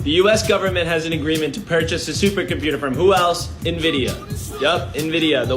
The US government has an agreement to purchase a supercomputer from who else? NVIDIA. Yup, NVIDIA, the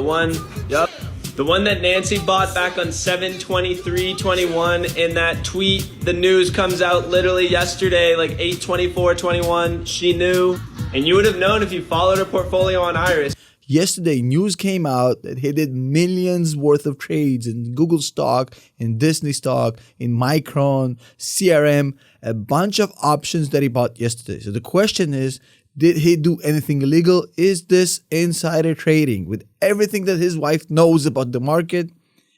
one that Nancy bought back on 7/23/21. In that tweet, the news comes out literally yesterday, like 8/24/21. She knew, and you would have known if you followed her portfolio on Iris. Yesterday, news came out that he did millions worth of trades in Google stock, in Disney stock, in Micron, CRM, a bunch of options that he bought yesterday. So the question is, did he do anything illegal? Is this insider trading? With everything that his wife knows about the market,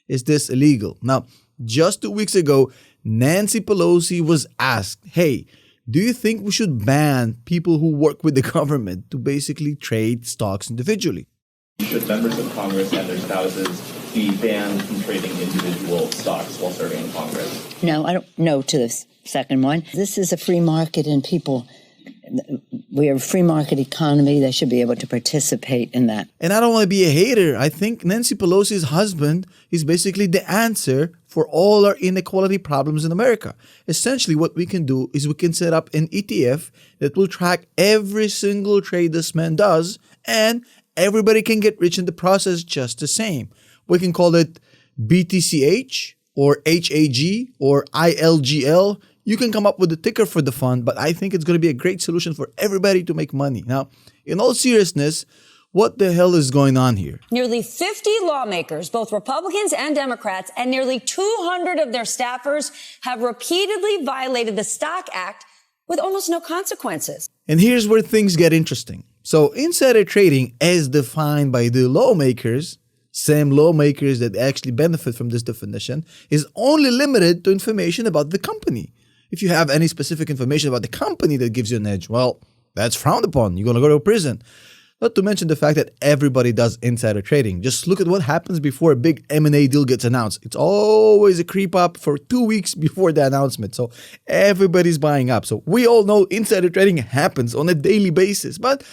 is this illegal? Now, just 2 weeks ago, Nancy Pelosi was asked, hey, do you think we should ban people who work with the government to basically trade stocks individually? Should members of Congress and their spouses be banned from trading individual stocks while serving in Congress? No, I don't know to the second one. This is a free market and people, we are a free market economy. They should be able to participate in that. And I don't want to be a hater. I think Nancy Pelosi's husband is basically the answer for all our inequality problems in America. Essentially, what we can do is we can set up an ETF that will track every single trade this man does, and everybody can get rich in the process just the same. We can call it BTCH or HAG or ILGL. You can come up with a ticker for the fund, but I think it's going to be a great solution for everybody to make money. Now, in all seriousness, what the hell is going on here? Nearly 50 lawmakers, both Republicans and Democrats, and nearly 200 of their staffers have repeatedly violated the Stock Act with almost no consequences. And here's where things get interesting. So insider trading, as defined by the lawmakers, same lawmakers that actually benefit from this definition, is only limited to information about the company. If you have any specific information about the company that gives you an edge, well, that's frowned upon. You're going to go to prison. Not to mention the fact that everybody does insider trading. Just look at what happens before a big M&A deal gets announced. It's always a creep up for 2 weeks before the announcement. So everybody's buying up. So we all know insider trading happens on a daily basis. But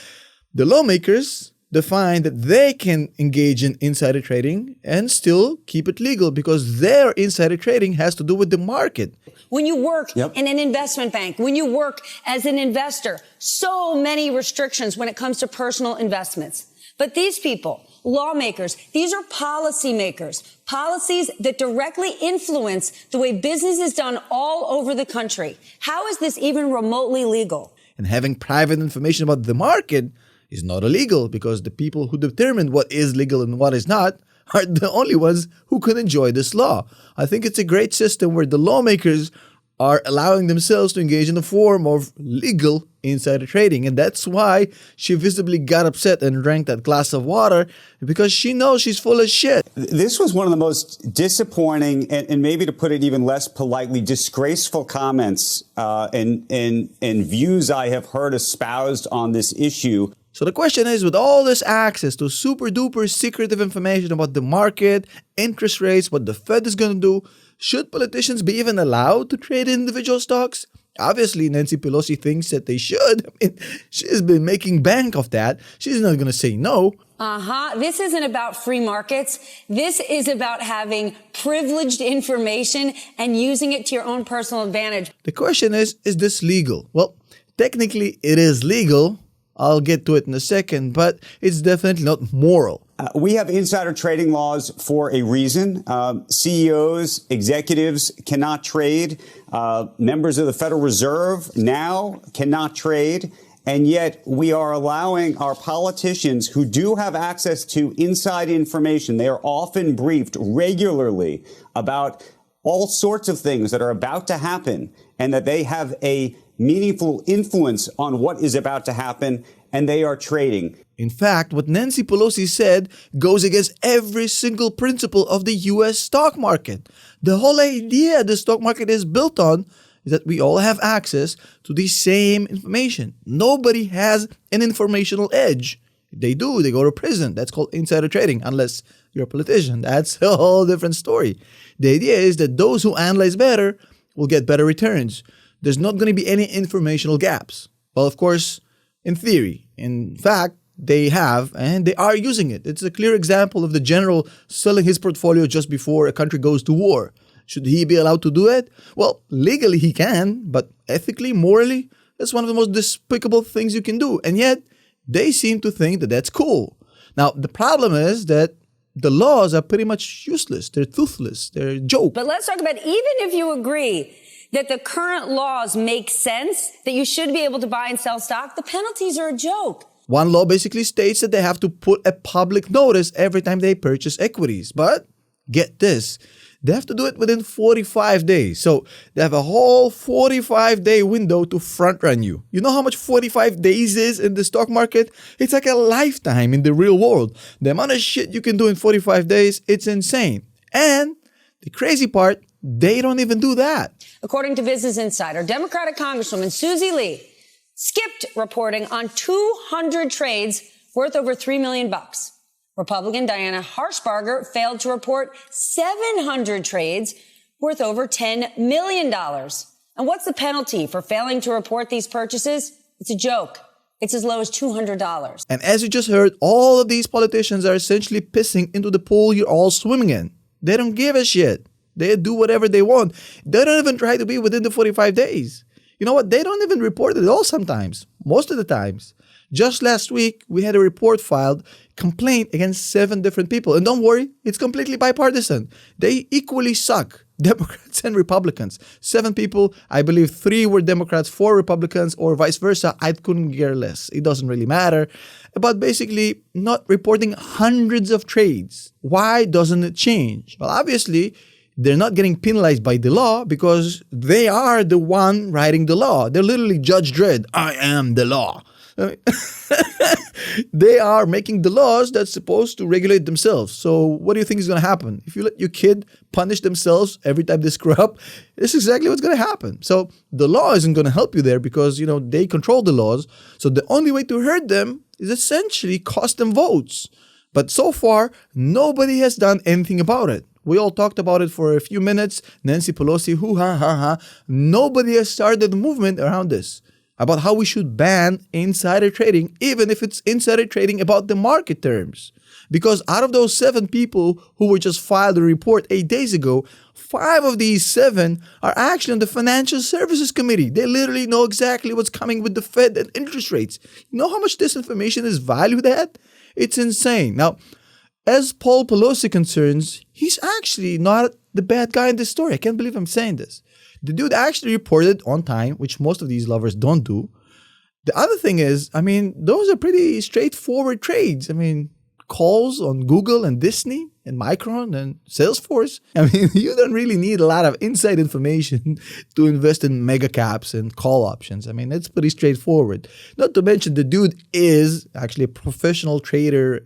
the lawmakers define that they can engage in insider trading and still keep it legal because their insider trading has to do with the market. When you work in an investment bank, when you work as an investor, so many restrictions when it comes to personal investments. But these people, lawmakers, these are policymakers, policies that directly influence the way business is done all over the country. How is this even remotely legal? And having private information about the market is not illegal because the people who determine what is legal and what is not are the only ones who can enjoy this law. I think it's a great system where the lawmakers are allowing themselves to engage in a form of legal insider trading. And that's why she visibly got upset and drank that glass of water, because she knows she's full of shit. This was one of the most disappointing and maybe, to put it even less politely, disgraceful comments and views I have heard espoused on this issue. So the question is, with all this access to super duper secretive information about the market, interest rates, what the Fed is going to do, should politicians be even allowed to trade individual stocks? Obviously, Nancy Pelosi thinks that they should. I mean, she's been making bank of that. She's not going to say no. This isn't about free markets. This is about having privileged information and using it to your own personal advantage. The question is this legal? Well, technically it is legal. I'll get to it in a second, but it's definitely not moral. We have insider trading laws for a reason. CEOs, executives cannot trade. Members of the Federal Reserve now cannot trade. And yet we are allowing our politicians who do have access to inside information. They are often briefed regularly about all sorts of things that are about to happen and that they have a meaningful influence on what is about to happen, and they are trading. In fact, what Nancy Pelosi said goes against every single principle of the U.S. stock market. The whole idea the stock market is built on is that we all have access to the same information. Nobody has an informational edge. If they do, they go to prison. That's called insider trading, unless you're a politician. That's a whole different story. The idea is that those who analyze better will get better returns. There's not going to be any informational gaps. Well, of course, in theory. In fact, they have, and they are using it. It's a clear example of the general selling his portfolio just before a country goes to war. Should he be allowed to do it? Well, legally he can, but ethically, morally, That's one of the most despicable things you can do. And yet, they seem to think that that's cool. Now, the problem is that the laws are pretty much useless. They're toothless. They're a joke. But let's talk about, even if you agree that the current laws make sense, that you should be able to buy and sell stock, the penalties are a joke. One law basically states that they have to put a public notice every time they purchase equities. But get this, they have to do it within 45 days. So they have a whole 45-day window to front run you. You know how much 45 days is in the stock market? It's like a lifetime in the real world. The amount of shit you can do in 45 days, it's insane. And the crazy part, they don't even do that. According to Business Insider, Democratic Congresswoman Susie Lee skipped reporting on 200 trades worth over $3 million. Republican Diana Harshbarger failed to report 700 trades worth over $10 million. And what's the penalty for failing to report these purchases? It's a joke. It's as low as $200. And as you just heard, all of these politicians are essentially pissing into the pool you're all swimming in. They don't give a shit. They do whatever they want. They don't even try to be within the 45 days. You know what? They don't even report it at all sometimes. Most of the times. Just last week, we had a report filed, complaint against 7 different people. And don't worry, it's completely bipartisan. They equally suck, Democrats and Republicans. 7 people, I believe 3 were Democrats, 4 Republicans, or vice versa. I couldn't care less. It doesn't really matter. But basically, not reporting hundreds of trades. Why doesn't it change? Well, obviously, they're not getting penalized by the law because they are the one writing the law. They're literally Judge Dredd. I am the law. They are making the laws that's supposed to regulate themselves. So what do you think is going to happen? If you let your kid punish themselves every time they screw up, this is exactly what's going to happen. So the law isn't going to help you there because, they control the laws. So the only way to hurt them is essentially cost them votes. But so far, nobody has done anything about it. We all talked about it for a few minutes. Nancy Pelosi, hoo-ha-ha-ha. Nobody has started the movement around this, about how we should ban insider trading, even if it's insider trading about the market terms. Because out of those 7 people who were just filed a report 8 days ago, 5 of these 7 are actually on the Financial Services Committee. They literally know exactly what's coming with the Fed and interest rates. You know how much this information is valued at? It's insane. Now, as Paul Pelosi concerns, he's actually not the bad guy in this story. I can't believe I'm saying this. The dude actually reported on time, which most of these lovers don't do. The other thing is, those are pretty straightforward trades. Calls on Google and Disney and Micron and Salesforce. You don't really need a lot of inside information to invest in mega caps and call options. It's pretty straightforward. Not to mention the dude is actually a professional trader.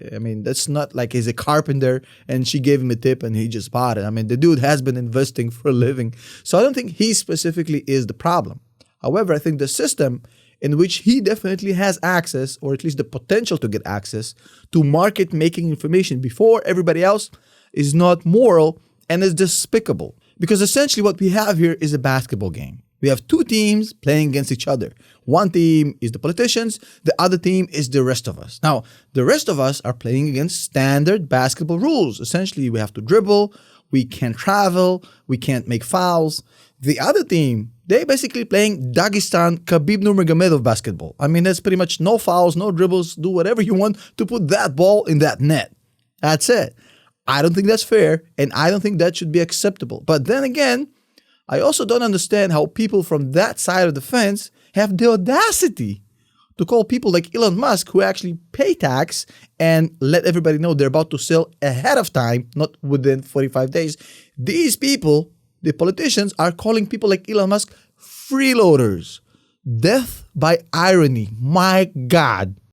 That's not like he's a carpenter and she gave him a tip and he just bought it. The dude has been investing for a living. So I don't think he specifically is the problem. However, I think the system in which he definitely has access, or at least the potential to get access, to market-making information before everybody else is not moral and is despicable. Because essentially what we have here is a basketball game. We have 2 teams playing against each other. One team is the politicians, the other team is the rest of us. Now, the rest of us are playing against standard basketball rules. Essentially, we have to dribble, we can't travel, we can't make fouls. The other team, they're basically playing Dagestan Khabib Nurmagomedov basketball. That's pretty much no fouls, no dribbles, do whatever you want to put that ball in that net. That's it. I don't think that's fair, and I don't think that should be acceptable. But then again, I also don't understand how people from that side of the fence have the audacity to call people like Elon Musk, who actually pay tax and let everybody know they're about to sell ahead of time, not within 45 days. These people, the politicians, are calling people like Elon Musk freeloaders. Death by irony. My God.